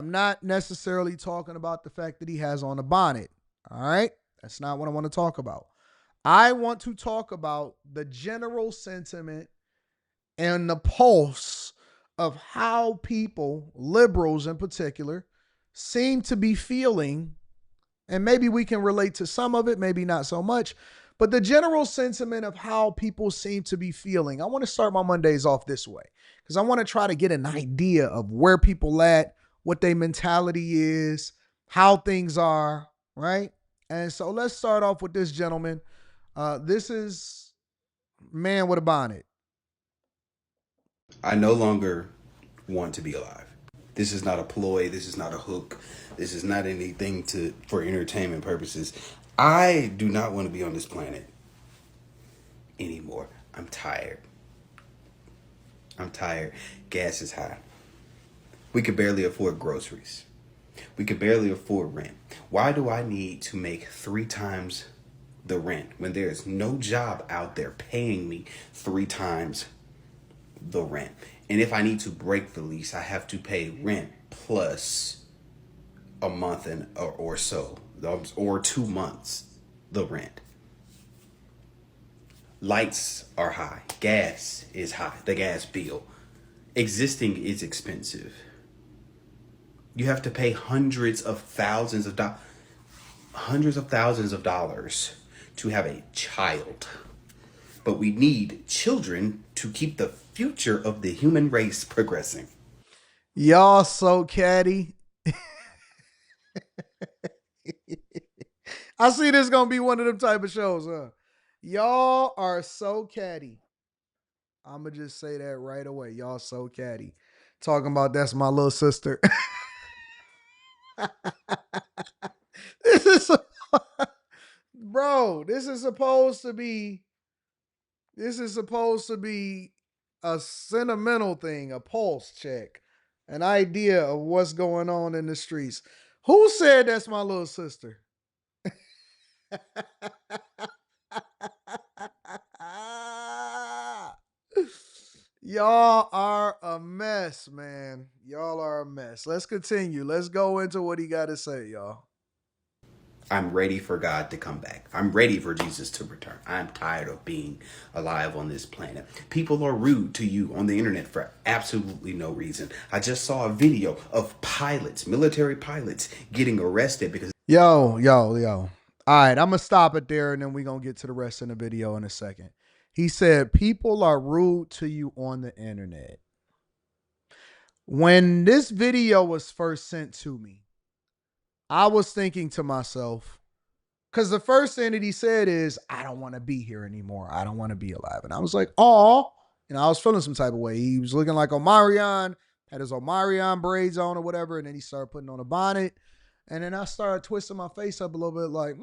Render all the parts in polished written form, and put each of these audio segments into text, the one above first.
I'm not necessarily talking about the fact that he has on a bonnet. All right. That's not what I want to talk about. I want to talk about the general sentiment and the pulse of how people, liberals in particular, seem to be feeling. And maybe we can relate to some of it, maybe not so much, but the general sentiment of how people seem to be feeling. I want to start my Mondays off this way because I want to try to get an idea of where people at, what their mentality is, how things are, right? And so let's start off with this gentleman. This is Man with a Bonnet. I no longer want to be alive. This is not a ploy. This is not a hook. This is not anything to for entertainment purposes. I do not want to be on this planet anymore. I'm tired. I'm tired. Gas is high. We could barely afford groceries. We could barely afford rent. Why do I need to make 3 times the rent when there is no job out there paying me 3 times the rent? And if I need to break the lease, I have to pay rent plus a month or so, or 2 months the rent. Lights are high. Gas is high. The gas bill. Existing is expensive. You have to pay hundreds of thousands of dollars to have a child. But we need children to keep the future of the human race progressing. Y'all so catty. I see this gonna be one of them type of shows, huh? Y'all are so catty. I'ma just say that right away. Y'all so catty. Talking about that's my little sister. this is bro, this is supposed to be a sentimental thing, a pulse check, an idea of what's going on in the streets. Who said that's my little sister? Y'all are a mess, man. Y'all are a mess. Let's continue. Let's go into what he got to say, y'all. I'm ready for God to come back. I'm ready for Jesus to return. I'm tired of being alive on this planet. People are rude to you on the internet for absolutely no reason. I just saw a video of pilots, military pilots, getting arrested because Yo. All right, I'm going to stop it there and then we're going to get to the rest of the video in a second. He said, people are rude to you on the internet. When this video was first sent to me, I was thinking to myself, because the first thing that he said is, I don't want to be here anymore. I don't want to be alive. And I was like, oh, and I was feeling some type of way. He was looking like Omarion, had his Omarion braids on or whatever. And then he started putting on a bonnet. And then I started twisting my face up a little bit like,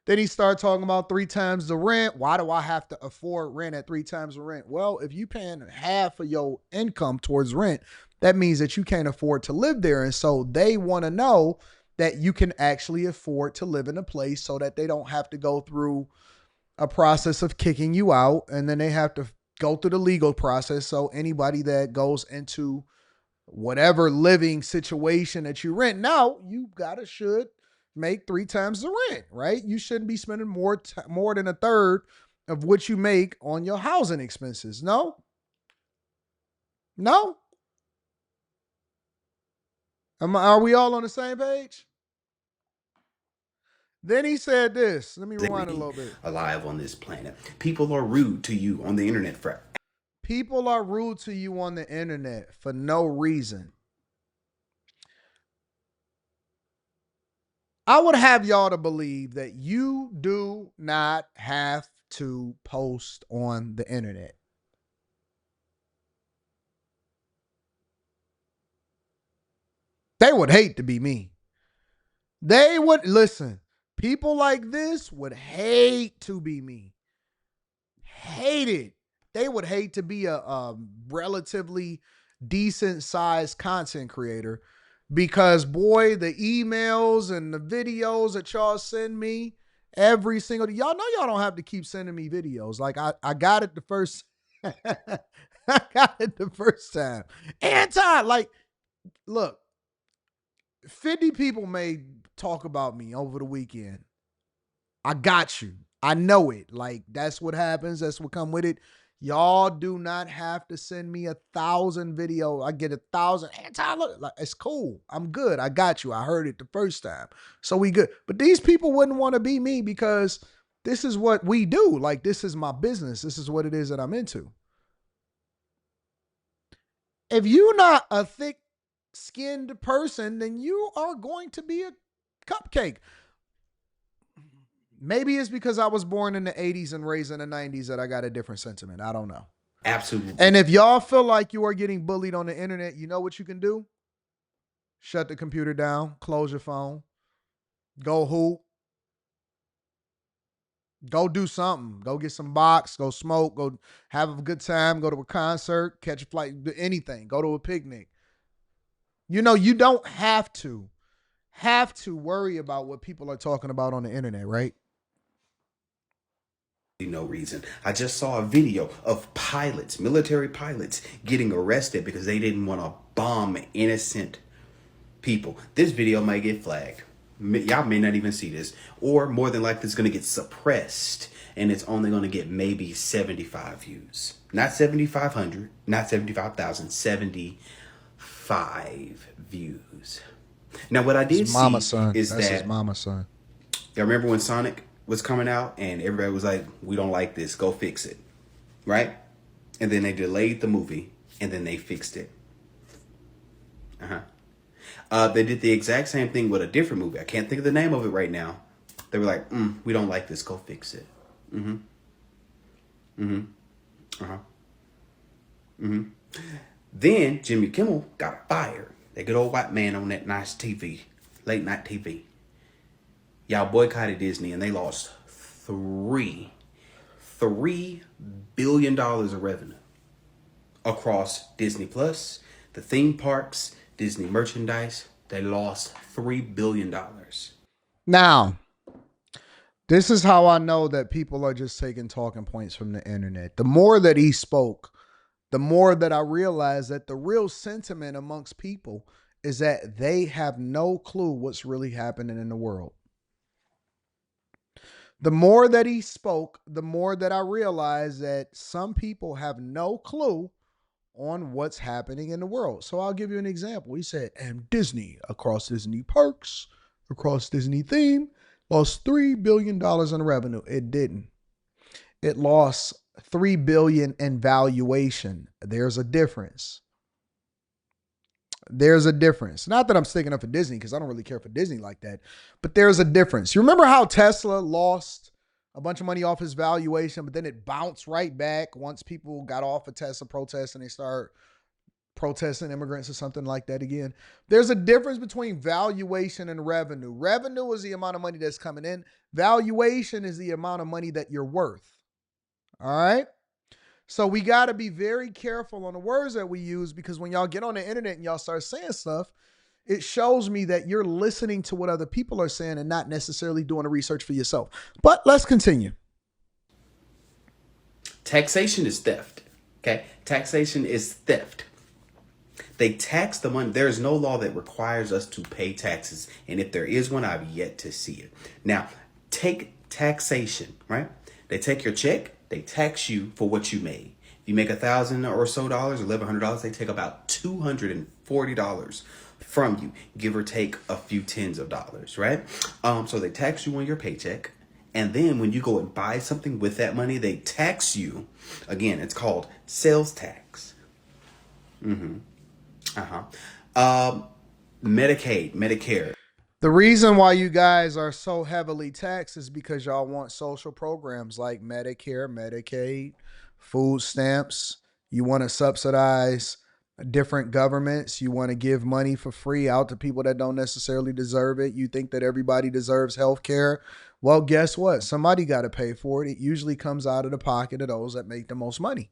Then he started talking about 3 times the rent. Why do I have to afford rent at 3 times the rent? Well, if you paying half of your income towards rent, that means that you can't afford to live there. And so they want to know that you can actually afford to live in a place so that they don't have to go through a process of kicking you out. And then they have to go through the legal process. So anybody that goes into whatever living situation that you rent now, you should make 3 times the rent, right? You shouldn't be spending more than a third of what you make on your housing expenses. No. Are we all on the same page? Then he said this. Let me rewind a little bit. alive on this planet. People are rude to you on the internet for People are rude to you on the internet for no reason. I would have y'all to believe that you do not have to post on the internet. They would hate to be me. They would listen. People like this would hate to be me. Hate it. They would hate to be a relatively decent sized content creator because, boy, the emails and the videos that y'all send me every single day, y'all know y'all don't have to keep sending me videos. Like I got it the first I got it the first time. Anton, like, look, 50 people may talk about me over the weekend. I got you. I know it. Like, that's what happens. That's what come with it. Y'all do not have to send me 1,000 video. I get 1,000. Anton, look, like, it's cool. I'm good. I got you. I heard it the first time. So we good. But these people wouldn't want to be me because this is what we do. Like, this is my business. This is what it is that I'm into. If you're not a thick skinned person, then you are going to be a cupcake. Maybe it's because I was born in the 80s and raised in the 90s that I got a different sentiment. I don't know. Absolutely. And if y'all feel like you are getting bullied on the internet, you know what you can do? Shut the computer down, close your phone, go hoop, go do something. Go get some box, go smoke, go have a good time, go to a concert, catch a flight, do anything, go to a picnic. You know, you don't have to worry about what people are talking about on the internet, right? No reason. I just saw a video of pilots, military pilots, getting arrested because they didn't want to bomb innocent people. This video might get flagged. Y'all may not even see this, or more than likely it's going to get suppressed and it's only going to get maybe 75 views. Not 7,500, not 75,000, 75 views. Now, what I did see is That's his that, mama, son. I remember when Sonic was coming out and everybody was like, we don't like this, go fix it, right? And then they delayed the movie and then they fixed it. They did the exact same thing with a different movie. I can't think of the name of it right now. They were like, we don't like this, go fix it. Then Jimmy Kimmel got fired. That good old white man on that nice TV, late night TV. Y'all boycotted Disney and they lost $3 billion of revenue across Disney Plus, the theme parks, Disney merchandise. They lost $3 billion. Now, this is how I know that people are just taking talking points from the internet. The more that he spoke, the more that I realized that the real sentiment amongst people is that they have no clue what's really happening in the world. The more that he spoke, the more that I realized that some people have no clue on what's happening in the world. So I'll give you an example. He said, and Disney, across Disney parks, across Disney theme, lost $3 billion in revenue. It didn't. It lost $3 billion in valuation. There's a difference. There's a difference. Not that I'm sticking up for Disney because I don't really care for Disney like that, but there's a difference. You remember how Tesla lost a bunch of money off his valuation, but then it bounced right back once people got off of Tesla protests and they start protesting immigrants or something like that again? There's a difference between valuation and revenue. Revenue is the amount of money that's coming in. Valuation is the amount of money that you're worth. All right? So we got to be very careful on the words that we use because when y'all get on the internet and y'all start saying stuff, it shows me that you're listening to what other people are saying and not necessarily doing the research for yourself. But let's continue. Taxation is theft. Okay? Taxation is theft. They tax the money. There is no law that requires us to pay taxes. And if there is one, I've yet to see it. Now, take taxation, right? They take your check. They tax you for what you made. If you make $1,000 or so dollars, $1,100, they take about $240 from you, give or take a few tens of dollars, right? So they tax you on your paycheck. And then when you go and buy something with that money, they tax you. Again, it's called sales tax. Medicaid, Medicare. The reason why you guys are so heavily taxed is because y'all want social programs like Medicare, Medicaid, food stamps. You want to subsidize different governments. You want to give money for free out to people that don't necessarily deserve it. You think that everybody deserves health care. Well, guess what? Somebody got to pay for it. It usually comes out of the pocket of those that make the most money.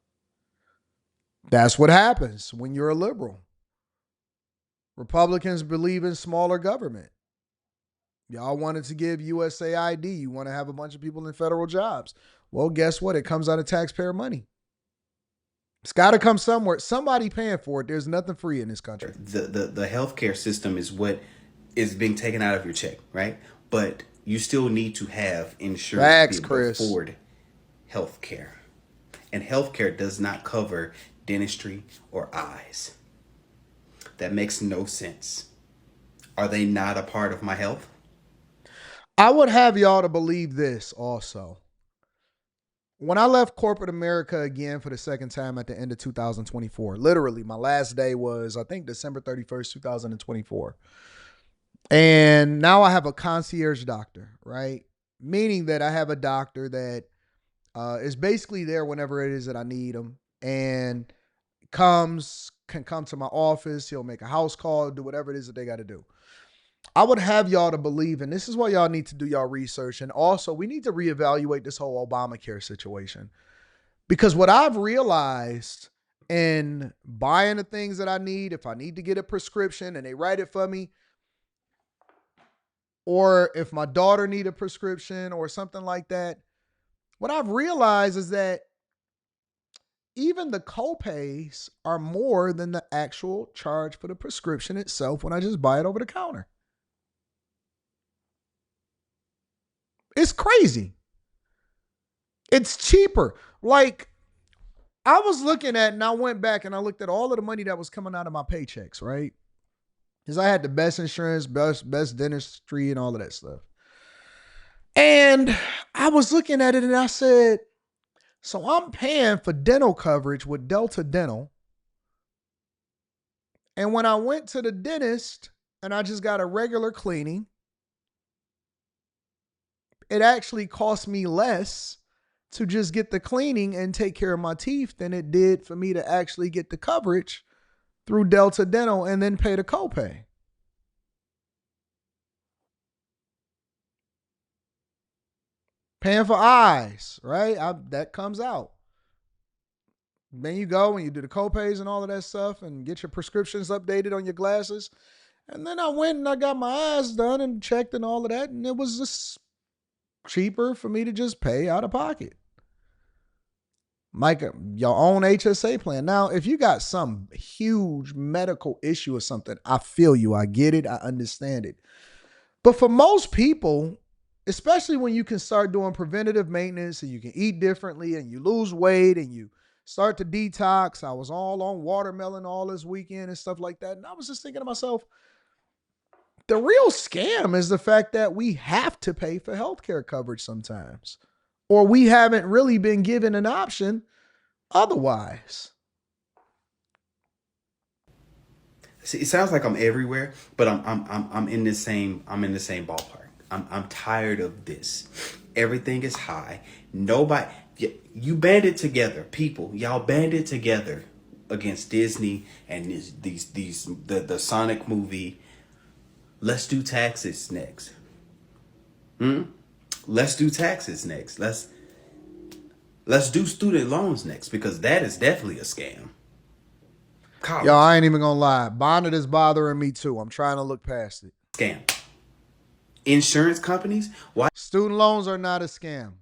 That's what happens when you're a liberal. Republicans believe in smaller government. Y'all wanted to give USAID. You want to have a bunch of people in federal jobs. Well, guess what? It comes out of taxpayer money. It's got to come somewhere. Somebody paying for it. There's nothing free in this country. The healthcare system is what is being taken out of your check, right? But you still need to have insurance to be Facts, able to Chris. afford health care. And health care does not cover dentistry or eyes. That makes no sense. Are they not a part of my health? I would have y'all to believe this also. When I left corporate America again for the second time at the end of 2024, literally my last day was, I think, December 31st, 2024. And now I have a concierge doctor, right? Meaning that I have a doctor that is basically there whenever it is that I need him and can come to my office. He'll make a house call, do whatever it is that they got to do. I would have y'all to believe, and this is why y'all need to do y'all research. And also, we need to reevaluate this whole Obamacare situation. Because what I've realized in buying the things that I need, if I need to get a prescription and they write it for me, or if my daughter need a prescription or something like that, what I've realized is that even the copays are more than the actual charge for the prescription itself when I just buy it over the counter. It's crazy. It's cheaper. Like, I was looking at, and I went back and I looked at all of the money that was coming out of my paychecks, right? Because I had the best insurance, best dentistry, and all of that stuff. And I was looking at it and I said, so I'm paying for dental coverage with Delta Dental. And when I went to the dentist and I just got a regular cleaning, it actually cost me less to just get the cleaning and take care of my teeth than it did for me to actually get the coverage through Delta Dental and then pay the copay. Paying for eyes, right? That comes out. Then you go and you do the copays and all of that stuff and get your prescriptions updated on your glasses. And then I went and I got my eyes done and checked and all of that. And it was just cheaper for me to just pay out of pocket. Like your own HSA plan. Now, if you got some huge medical issue or something, I feel you. I get it. I understand it. But for most people, especially when you can start doing preventative maintenance and you can eat differently and you lose weight and you start to detox. I was all on watermelon all this weekend and stuff like that. And I was just thinking to myself, the real scam is the fact that we have to pay for healthcare coverage sometimes, or we haven't really been given an option otherwise. See, it sounds like I'm everywhere, but I'm in the same ballpark. I'm tired of this. Everything is high. Nobody, you banded together, people. Y'all banded together against Disney and the Sonic movie. Let's do taxes next. Let's do taxes next. Let's do student loans next because that is definitely a scam. Yo, College I ain't even gonna lie. Bonnet is bothering me too. I'm trying to look past it. scam. Insurance companies, why Student loans are not a scam.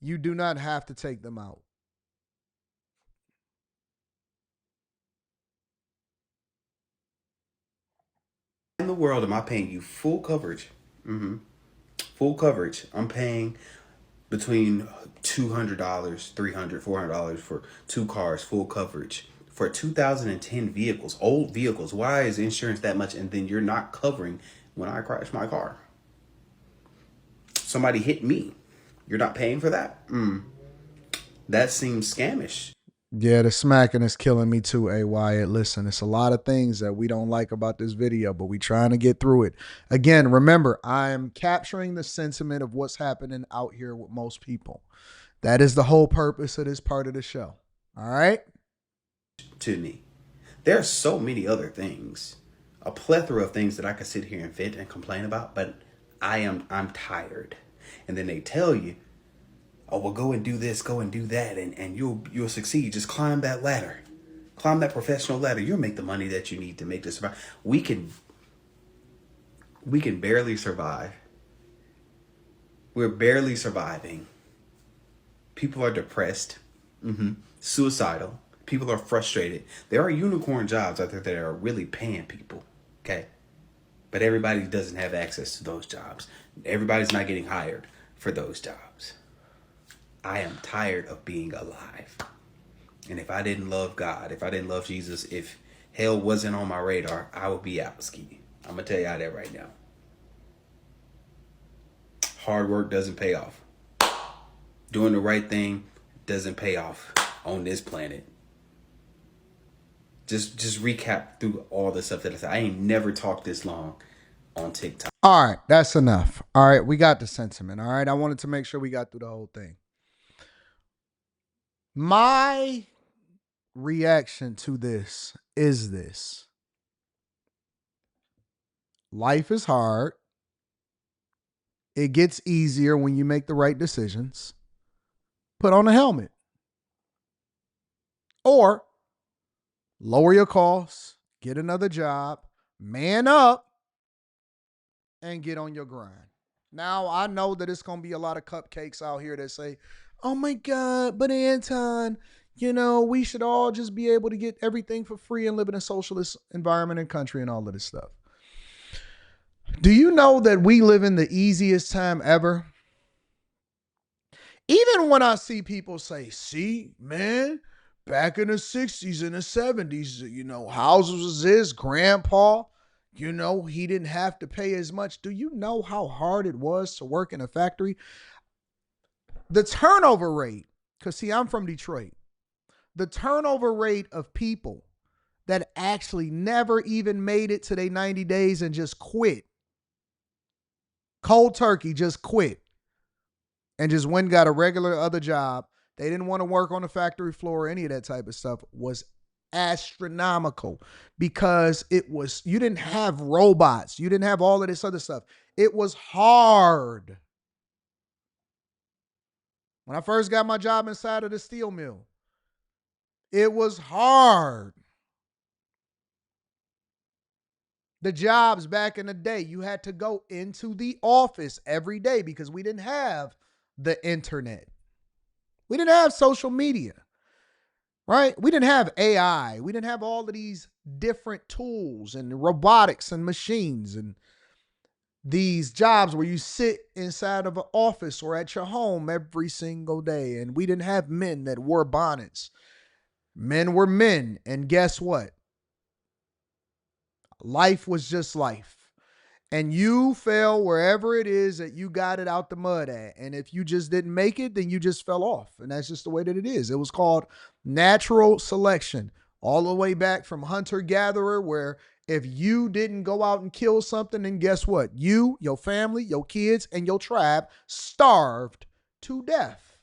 You do not have to take them out. in the world am I paying you full coverage? Full coverage. I'm paying between $200, $300, $400 for two cars, full coverage. For 2010 vehicles, old vehicles, why is insurance that much? And then you're not covering when I crash my car. Somebody hit me. You're not paying for that? That seems scamish. Yeah, the smacking is killing me too, A Wyatt. Listen, it's a lot of things that we don't like about this video, but we trying to get through it. Again, remember, I'm capturing the sentiment of what's happening out here with most people. That is the whole purpose of this part of the show. All right? To me. There are so many other things, a plethora of things that I could sit here and vent and complain about, but I'm tired. And then they tell you, oh well, go and do this, go and do that, and you'll succeed. Just climb that ladder. Climb that professional ladder. You'll make the money that you need to make to survive. We can barely survive. We're barely surviving. People are depressed, suicidal. People are frustrated. There are unicorn jobs out there that are really paying people. Okay, But everybody doesn't have access to those jobs. Everybody's not getting hired for those jobs. I am tired of being alive. And if I didn't love God, if I didn't love Jesus, if hell wasn't on my radar, I would be out ski. I'm going to tell y'all that right now. Hard work doesn't pay off. Doing the right thing doesn't pay off on this planet. Just recap through all the stuff that I said. I ain't never talked this long on TikTok. All right, that's enough. All right, we got the sentiment. All right, I wanted to make sure we got through the whole thing. My reaction to this is this: life is hard. It gets easier when you make the right decisions. Put on a helmet. Or lower your costs, get another job, man up, and get on your grind. Now, I know that it's going to be a lot of cupcakes out here that say, oh my God, but Anton, we should all just be able to get everything for free and live in a socialist environment and country and all of this stuff. Do you know that we live in the easiest time ever? Even when I see people say, see, man, back in the 60s and the 70s, houses was this, grandpa, he didn't have to pay as much. Do you know how hard it was to work in a factory? The turnover rate, because see, I'm from Detroit. The turnover rate of people that actually never even made it to their 90 days and just quit. Cold turkey, just quit. And just went and got a regular other job. They didn't want to work on the factory floor or any of that type of stuff. Was astronomical because you didn't have robots. You didn't have all of this other stuff. It was hard. When I first got my job inside of the steel mill, it was hard. The jobs back in the day, you had to go into the office every day because we didn't have the internet. We didn't have social media, right? We didn't have AI. We didn't have all of these different tools and robotics and machines and these jobs where you sit inside of an office or at your home every single day. And we didn't have men that wore bonnets. Men were men. And guess what? Life was just life. And you fell wherever it is that you got it out the mud at. And if you just didn't make it, then you just fell off. And that's just the way that it is. It was called natural selection, all the way back from hunter-gatherer, where if you didn't go out and kill something, then guess what? You, your family, your kids, and your tribe starved to death.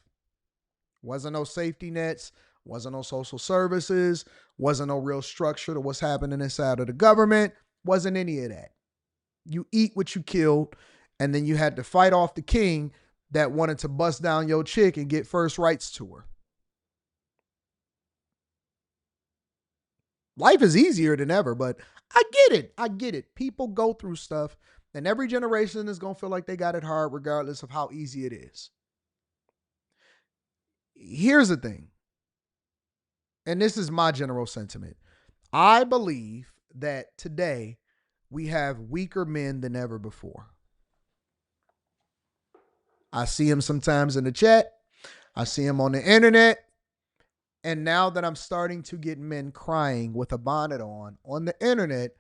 Wasn't no safety nets, wasn't no social services, wasn't no real structure to what's happening inside of the government, wasn't any of that. You eat what you killed, and then you had to fight off the king that wanted to bust down your chick and get first rights to her. Life is easier than ever, but I get it. People go through stuff, and every generation is going to feel like they got it hard regardless of how easy it is. Here's the thing, and this is my general sentiment. I believe that today we have weaker men than ever before. I see them sometimes in the chat. I see them on the internet. And now that I'm starting to get men crying with a bonnet on the internet,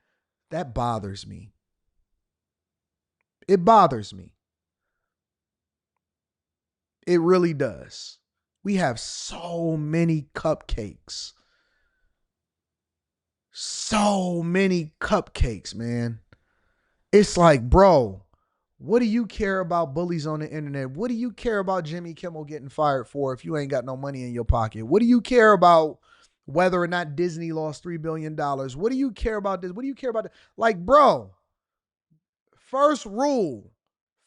that bothers me. It bothers me. It really does. We have so many cupcakes. So many cupcakes, man. It's like, bro, what do you care about bullies on the internet? What do you care about Jimmy Kimmel getting fired for if you ain't got no money in your pocket? What do you care about whether or not Disney lost $3 billion? What do you care about this? What do you care about? Like, bro, first rule.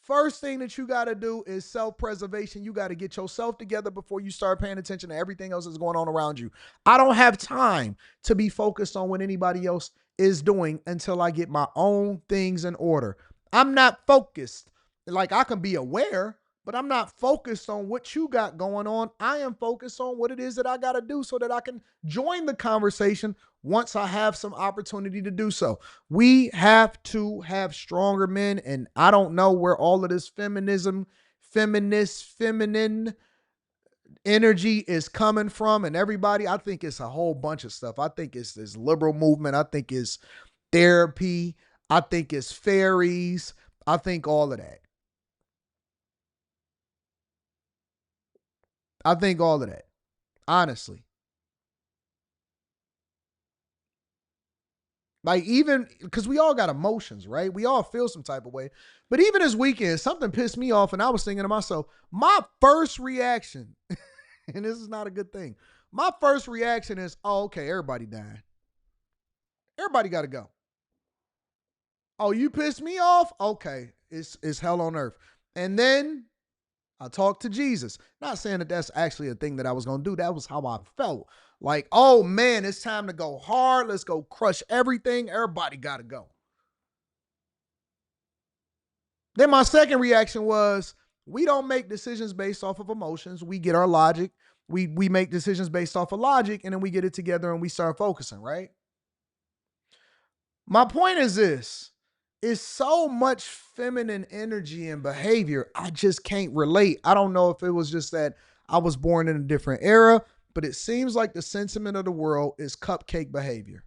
First thing that you got to do is self-preservation. You got to get yourself together before you start paying attention to everything else that's going on around you. I don't have time to be focused on what anybody else is doing until I get my own things in order. I'm not focused. Like, I can be aware, but I'm not focused on what you got going on. I am focused on what it is that I got to do so that I can join the conversation once I have some opportunity to do so. We have to have stronger men. And I don't know where all of this feminism, feminine energy is coming from. And everybody, I think it's a whole bunch of stuff. I think it's this liberal movement. I think it's therapy. I think it's fairies. I think all of that. I think all of that, honestly. Like, even because we all got emotions, right? We all feel some type of way. But even this weekend, something pissed me off, and I was thinking to myself, my first reaction, and this is not a good thing, my first reaction is, oh, okay, everybody dying. Everybody got to go. Oh, you pissed me off? Okay, it's hell on earth. And then I talked to Jesus. Not saying that that's actually a thing that I was going to do. That was how I felt. Like, oh man, it's time to go hard. Let's go crush everything. Everybody got to go. Then my second reaction was, we don't make decisions based off of emotions. We get our logic. We make decisions based off of logic, and then we get it together and we start focusing, right? My point is this. It's so much feminine energy and behavior. I just can't relate. I don't know if it was just that I was born in a different era, but it seems like the sentiment of the world is cupcake behavior.